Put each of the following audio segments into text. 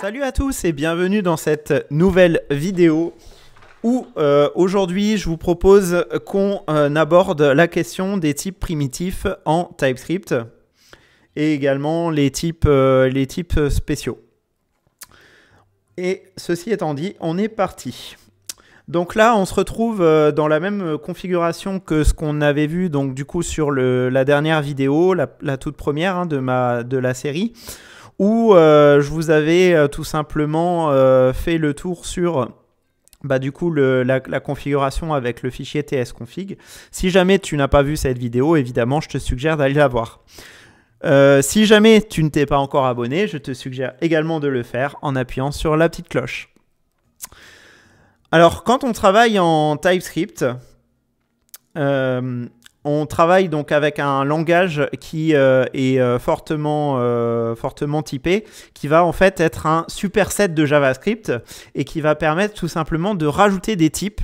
Salut à tous et bienvenue dans cette nouvelle vidéo où aujourd'hui je vous propose qu'on aborde la question des types primitifs en TypeScript et également les types spéciaux. Et ceci étant dit, on est parti. Donc là, on se retrouve dans la même configuration que ce qu'on avait vu donc du coup sur la dernière vidéo, la toute première de la série, où je vous avais tout simplement fait le tour sur du coup la configuration avec le fichier tsconfig. Si jamais tu n'as pas vu cette vidéo, évidemment, je te suggère d'aller la voir. Si jamais tu ne t'es pas encore abonné, je te suggère également de le faire en appuyant sur la petite cloche. Alors, quand on travaille en TypeScript, on travaille donc avec un langage qui est fortement typé, qui va en fait être un superset de JavaScript et qui va permettre tout simplement de rajouter des types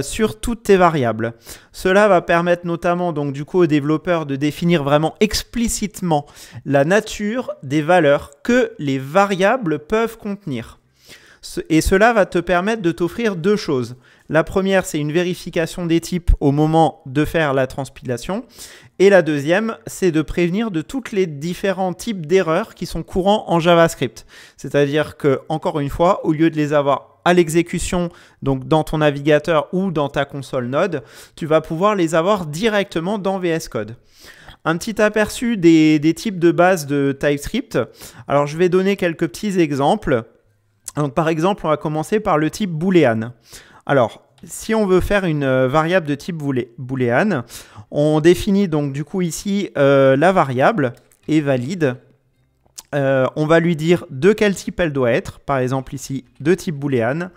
sur toutes tes variables. Cela va permettre notamment donc du coup aux développeurs de définir vraiment explicitement la nature des valeurs que les variables peuvent contenir. Et cela va te permettre de t'offrir deux choses. La première, c'est une vérification des types au moment de faire la transpilation. Et la deuxième, c'est de prévenir de tous les différents types d'erreurs qui sont courants en JavaScript. C'est-à-dire que, encore une fois, au lieu de les avoir à l'exécution, donc dans ton navigateur ou dans ta console Node, tu vas pouvoir les avoir directement dans VS Code. Un petit aperçu des types de base de TypeScript. Alors, je vais donner quelques petits exemples. Donc, par exemple, on va commencer par le type booléen. Alors, si on veut faire une variable de type booléen, on définit donc du coup ici la variable est valide. On va lui dire de quel type elle doit être. Par exemple ici, de type booléen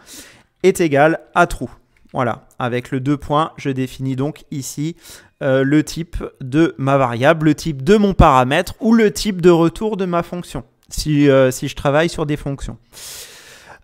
est égal à true. Voilà, avec le deux points, je définis donc ici le type de ma variable, le type de mon paramètre ou le type de retour de ma fonction, si je travaille sur des fonctions.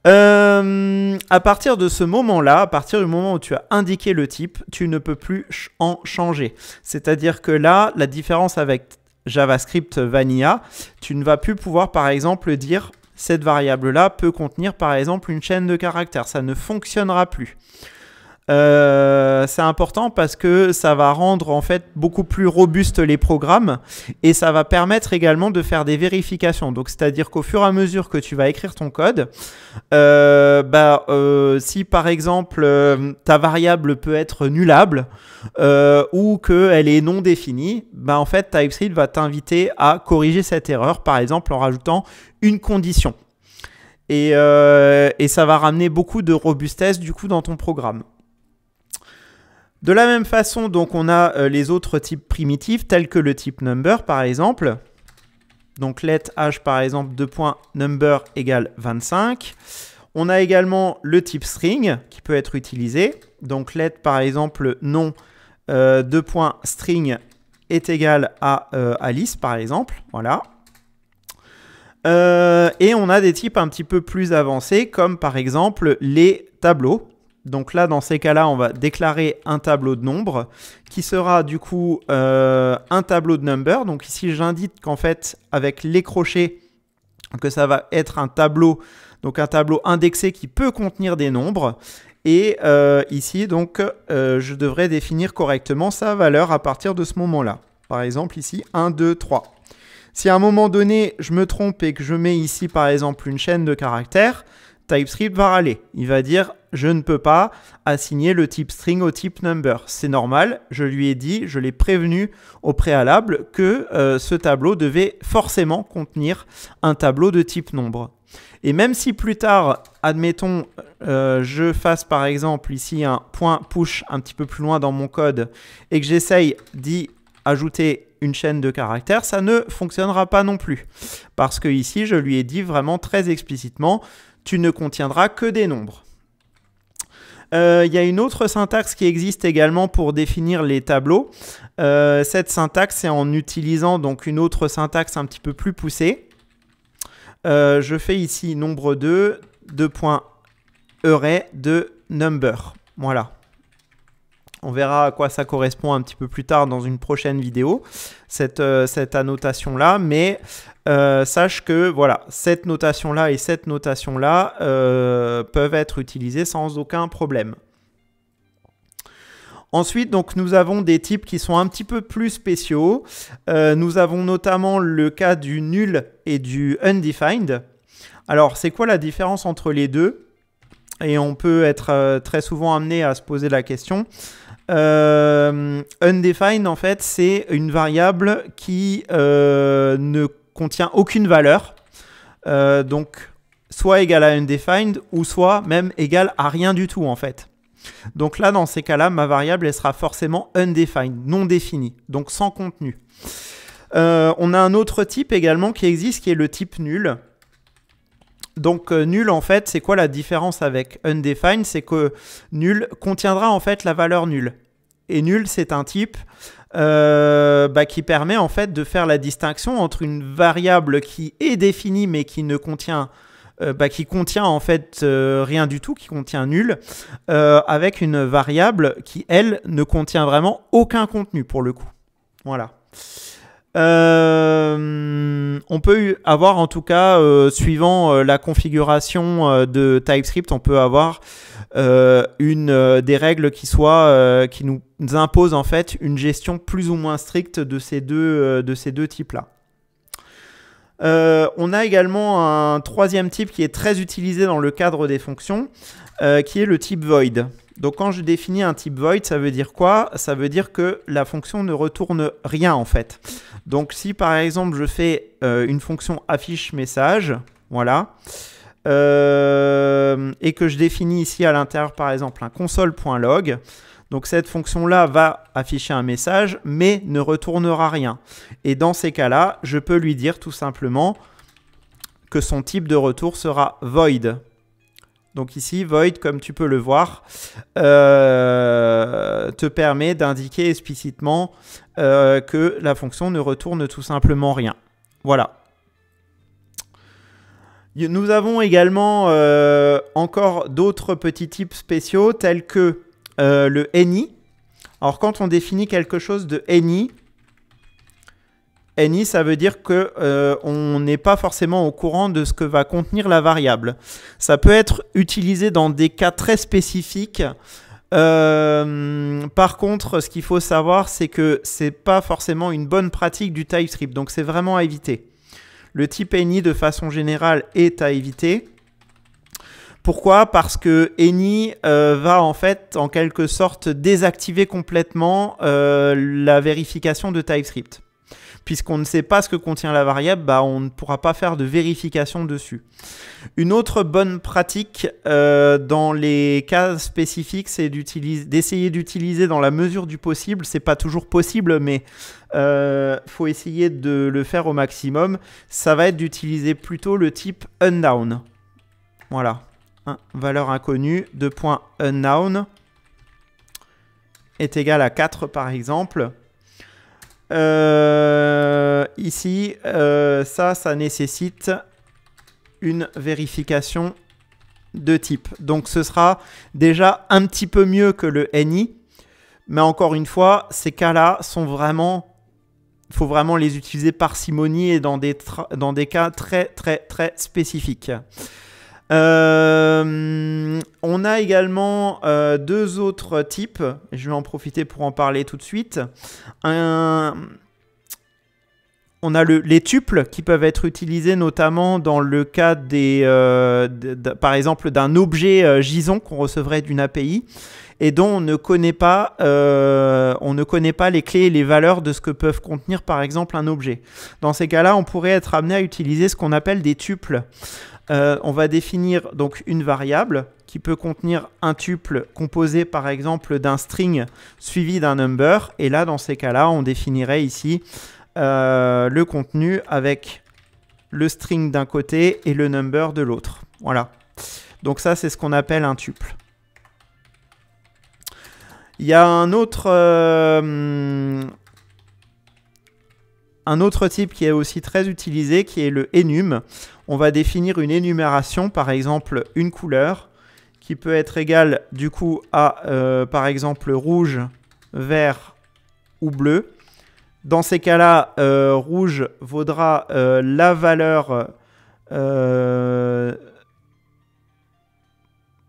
À partir de ce moment-là, à partir du moment où tu as indiqué le type, tu ne peux plus en changer. C'est-à-dire que là, la différence avec JavaScript Vanilla, tu ne vas plus pouvoir, par exemple, dire cette variable-là peut contenir, par exemple, une chaîne de caractères. Ça ne fonctionnera plus. C'est important parce que ça va rendre en fait beaucoup plus robustes les programmes et ça va permettre également de faire des vérifications. Donc c'est-à-dire qu'au fur et à mesure que tu vas écrire ton code, si par exemple ta variable peut être nullable ou qu'elle est non définie, en fait TypeScript va t'inviter à corriger cette erreur, par exemple en rajoutant une condition. Et ça va ramener beaucoup de robustesse du coup dans ton programme. De la même façon, donc, on a les autres types primitifs, tels que le type number, par exemple. Donc, let h, par exemple, $number égale 25. On a également le type string qui peut être utilisé. Donc, let, par exemple, nom $string est égal à Alice, par exemple. Voilà. Et on a des types un petit peu plus avancés, comme par exemple les tableaux. Donc là, dans ces cas-là, on va déclarer un tableau de nombres qui sera du coup un tableau de number. Donc ici, j'indique qu'en fait, avec les crochets, que ça va être un tableau, donc un tableau indexé qui peut contenir des nombres. Et ici, donc, je devrais définir correctement sa valeur à partir de ce moment-là. Par exemple, ici, 1, 2, 3. Si à un moment donné, je me trompe et que je mets ici, par exemple, une chaîne de caractères, TypeScript va râler. Il va dire « Je ne peux pas assigner le type string au type number ». C'est normal, je lui ai dit, je l'ai prévenu au préalable que ce tableau devait forcément contenir un tableau de type nombre. Et même si plus tard, admettons, je fasse par exemple ici un point push un petit peu plus loin dans mon code et que j'essaye d'y ajouter une chaîne de caractères, ça ne fonctionnera pas non plus. Parce que ici, je lui ai dit vraiment très explicitement tu ne contiendras que des nombres. Il y a une autre syntaxe qui existe également pour définir les tableaux. Cette syntaxe, c'est en utilisant donc une autre syntaxe un petit peu plus poussée. Je fais ici nombre 2, array de number. Voilà. On verra à quoi ça correspond un petit peu plus tard dans une prochaine vidéo, cette annotation-là. Mais sache que voilà, cette notation-là et cette notation-là peuvent être utilisées sans aucun problème. Ensuite, donc, nous avons des types qui sont un petit peu plus spéciaux. Nous avons notamment le cas du nul et du undefined. Alors, c'est quoi la différence entre les deux? Et on peut être très souvent amené à se poser la question. Undefined, en fait, c'est une variable qui ne contient aucune valeur. Donc, soit égale à undefined ou soit même égale à rien du tout, en fait. Donc là, dans ces cas-là, ma variable, elle sera forcément undefined, non définie, donc sans contenu. On a un autre type également qui existe, qui est le type nul. Donc nul, en fait, c'est quoi la différence avec undefined? C'est que nul contiendra en fait la valeur nulle. Et nul, c'est un type qui permet en fait de faire la distinction entre une variable qui est définie mais qui ne contient qui contient en fait rien du tout, qui contient nul, avec une variable qui, elle, ne contient vraiment aucun contenu pour le coup. Voilà. On peut avoir en tout cas, suivant la configuration de TypeScript, on peut avoir des règles qui nous imposent en fait une gestion plus ou moins stricte de ces deux types-là. On a également un troisième type qui est très utilisé dans le cadre des fonctions, qui est le type void. Donc quand je définis un type void, ça veut dire quoi? Ça veut dire que la fonction ne retourne rien en fait. Donc si par exemple je fais une fonction affiche message, voilà, et que je définis ici à l'intérieur par exemple un console.log, donc cette fonction-là va afficher un message, mais ne retournera rien. Et dans ces cas-là, je peux lui dire tout simplement que son type de retour sera void. Donc ici, void, comme tu peux le voir, te permet d'indiquer explicitement que la fonction ne retourne tout simplement rien. Voilà. Nous avons également encore d'autres petits types spéciaux tels que le any. Alors quand on définit quelque chose de any, ça veut dire qu'on n'est pas forcément au courant de ce que va contenir la variable. Ça peut être utilisé dans des cas très spécifiques. Par contre, ce qu'il faut savoir, c'est que ce n'est pas forcément une bonne pratique du TypeScript. Donc c'est vraiment à éviter. Le type any, de façon générale, est à éviter. Pourquoi? Parce que any va en fait, en quelque sorte, désactiver complètement la vérification de TypeScript. Puisqu'on ne sait pas ce que contient la variable, on ne pourra pas faire de vérification dessus. Une autre bonne pratique dans les cas spécifiques, c'est d'essayer d'utiliser dans la mesure du possible. C'est pas toujours possible, mais faut essayer de le faire au maximum. Ça va être d'utiliser plutôt le type unknown. Voilà. Valeur inconnue, $unknown est égal à 4 par exemple. Ici, ça nécessite une vérification de type. Donc ce sera déjà un petit peu mieux que le any. Mais encore une fois, ces cas-là sont vraiment... Il faut vraiment les utiliser parcimonie et dans des cas très très très spécifiques. On a également deux autres types, je vais en profiter pour en parler tout de suite. On a les tuples qui peuvent être utilisés notamment dans le cas par exemple d'un objet JSON qu'on recevrait d'une API et dont on ne connaît pas les clés et les valeurs de ce que peuvent contenir par exemple un objet. Dans ces cas-là, on pourrait être amené à utiliser ce qu'on appelle des tuples. On va définir donc une variable qui peut contenir un tuple composé par exemple d'un string suivi d'un number. Et là, dans ces cas-là, on définirait ici le contenu avec le string d'un côté et le number de l'autre. Voilà. Donc ça, c'est ce qu'on appelle un tuple. Il y a un autre type qui est aussi très utilisé, qui est le enum. On va définir une énumération, par exemple une couleur, qui peut être égal du coup à par exemple rouge, vert ou bleu. Dans ces cas-là, rouge vaudra la valeur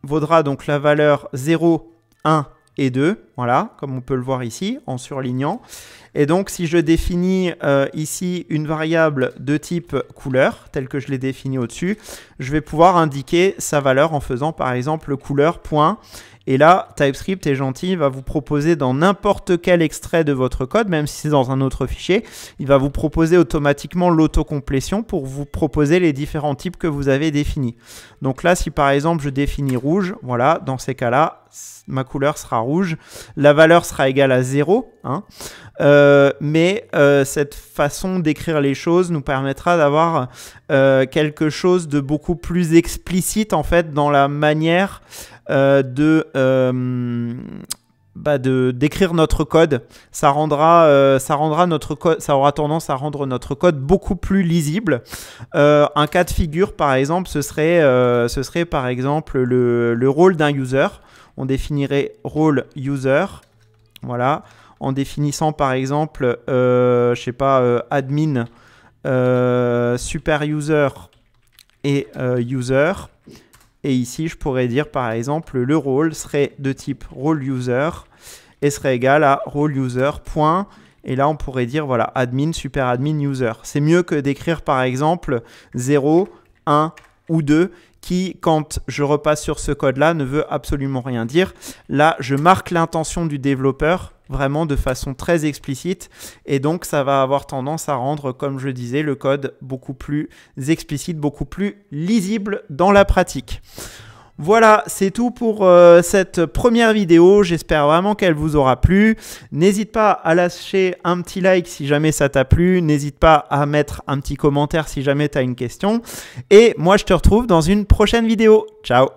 vaudra donc la valeur 0, 1 et 2, voilà, comme on peut le voir ici en surlignant. Et donc si je définis ici une variable de type couleur, telle que je l'ai définie au-dessus, je vais pouvoir indiquer sa valeur en faisant par exemple couleur point. Et là, TypeScript est gentil, il va vous proposer dans n'importe quel extrait de votre code, même si c'est dans un autre fichier, il va vous proposer automatiquement l'autocomplétion pour vous proposer les différents types que vous avez définis. Donc là, si par exemple je définis rouge, voilà, dans ces cas-là, ma couleur sera rouge, la valeur sera égale à 0, hein. Mais cette façon d'écrire les choses nous permettra d'avoir quelque chose de beaucoup plus explicite en fait dans la manière d'écrire notre code. Ça aura tendance à rendre notre code beaucoup plus lisible. Un cas de figure par exemple, ce serait par exemple le rôle d'un user. On définirait rôle user, voilà, en définissant par exemple, je sais pas, admin, super user et user. Et ici, je pourrais dire par exemple, le rôle serait de type role user et serait égal à role user point. Et là, on pourrait dire voilà, admin, super admin, user. C'est mieux que d'écrire par exemple 0, 1 ou 2 qui, quand je repasse sur ce code-là, ne veut absolument rien dire. Là, je marque l'intention du développeur vraiment de façon très explicite et donc ça va avoir tendance à rendre, comme je disais, le code beaucoup plus explicite, beaucoup plus lisible dans la pratique. Voilà, c'est tout pour cette première vidéo. J'espère vraiment qu'elle vous aura plu. N'hésite pas à lâcher un petit like si jamais ça t'a plu. N'hésite pas à mettre un petit commentaire si jamais tu as une question. Et moi, je te retrouve dans une prochaine vidéo. Ciao!